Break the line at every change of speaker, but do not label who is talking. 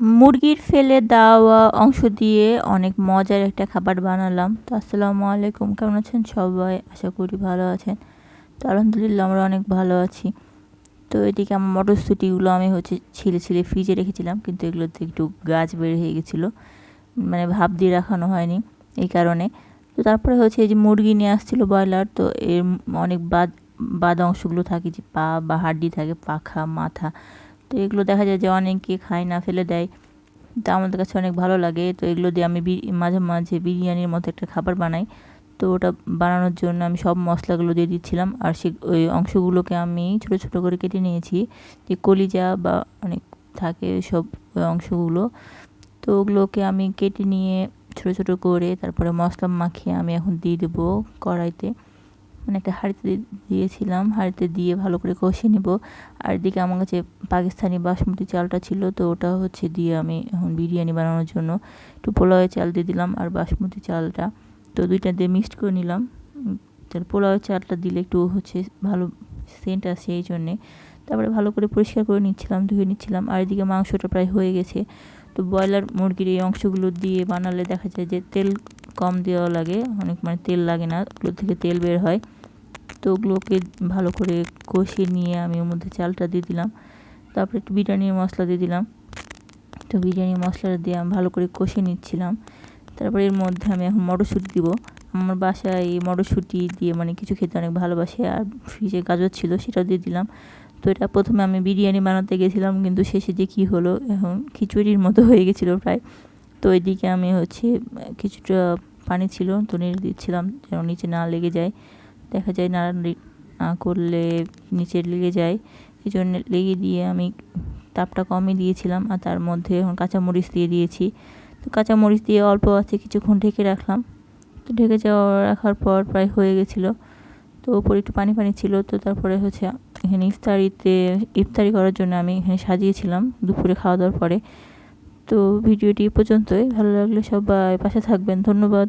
মুরগির ফেলে দেওয়া অংশ দিয়ে অনেক মজার একটা খাবার বানালাম। তো আসসালামু আলাইকুম, কেমন আছেন সবাই? আশা করি ভালো আছেন। তো আলহামদুলিল্লাহ আমরা অনেক ভালো আছি। তো এদিকে আমার মটরশুঁটিগুলো আমি ছিলে ছিলে ফ্রিজে রেখেছিলাম, কিন্তু এগুলোতে একটু গাছ বের হয়ে গেছিলো, মানে ভাপ দিয়ে রাখানো হয়নি এই কারণে। তো তারপরে এই যে মুরগি নিয়ে আসছিলো ব্রয়লার, তো এর অনেক বাদ অংশগুলো থাকে, যে পা বা হাড্ডি থাকে, পাখা, মাথা। তো এগুলো দেখা যায় যে অনেকে খায় না, ফেলে দেয়। তো আমাদের কাছে অনেক ভালো লাগে। তো এগুলো দিয়ে আমি মাঝে মাঝে বিরিয়ানির মতো একটা খাবার বানাই। তো ওটা বানানোর জন্য আমি সব মশলাগুলো দিয়ে দিচ্ছিলাম, আর ওই অংশগুলোকে আমি ছোট ছোট করে কেটে নিয়েছি, যে কলিজা বা অনেক থাকে সব ওই অংশগুলো। তো ওগুলোকে আমি কেটে নিয়ে ছোট ছোট করে তারপরে মশলা মাখিয়ে আমি এখন দিয়ে দেবো কড়াইতে, মানে একটা হাঁড়িতে দিয়েছিলাম, হাঁড়িতে দিয়ে ভালো করে কষিয়ে নেব। আর এদিকে আমার কাছে পাকিস্তানি বাসমতি চালটা ছিল, তো ওটা দিয়ে আমি এখন বিরিয়ানি বানানোর জন্য একটু পোলাওয়ের চাল দিয়ে দিলাম আর বাসমতি চালটা, তো দুইটা দিয়ে মিক্সড করে নিলাম। পোলাওয়ের চালটা দিলে একটু ভালো সেন্ট আসে এই জন্যে। তারপরে ভালো করে পরিষ্কার করে নিচ্ছিলাম, ধুয়ে নিচ্ছিলাম। আর এদিকে মাংসটা প্রায় হয়ে গেছে। তো ব্রয়লার মুরগির এই অংশগুলো দিয়ে বানালে দেখা যায় যে তেল কম দেওয়া লাগে, অনেক মানে তেল লাগে না, ওগুলো থেকে তেল বের হয়। তো ওগুলোকে ভালো করে কষিয়ে নিয়ে আমি ওর মধ্যে চালটা দিয়ে দিলাম। তারপরে একটু বিরিয়ানির মশলা দিয়ে দিলাম। তো বিরিয়ানি মশলাটা দিয়ে আমি ভালো করে কষিয়ে নিচ্ছিলাম। তারপরে এর মধ্যে আমি এখন মটরশুঁটি দিব। আমার বাসায় এই মটরশুঁটি দিয়ে মানে কিছু খেতে অনেক ভালোবাসে, আর ফ্রিজে গাজর ছিল সেটাও দিয়ে দিলাম। তো এটা প্রথমে আমি বিরিয়ানি বানাতে গেছিলাম, কিন্তু শেষে যে কী হলো, এখন খিচুড়ির মতো হয়ে গেছিলো প্রায়। তো এদিকে আমি কিছুটা পানি ছিল, তো নেড়ে দিচ্ছিলাম যেন নিচে না লেগে যায়। দেখা যায় নাড়ানাড়ি না করলে নিচে লেগে যায়, এই জন্য লেগে দিয়ে আমি তাপটা কমই দিয়েছিলাম। আর তার মধ্যে এখন কাঁচামরিচ দিয়ে দিয়েছি। তো কাঁচামরিচ দিয়ে অল্প আছে কিছুক্ষণ ঢেকে রাখলাম। তো ঢেকে রাখার পর প্রায় হয়ে গেছিলো। তো ওপরে একটু পানি পানি ছিল। তো তারপরে এখানে ইফতারি করার জন্য আমি এখানে সাজিয়েছিলাম দুপুরে খাওয়া দাওয়ার পরে। তো ভিডিওটি পর্যন্তই, ভালো লাগলে সবাই পাশে থাকবেন, ধন্যবাদ।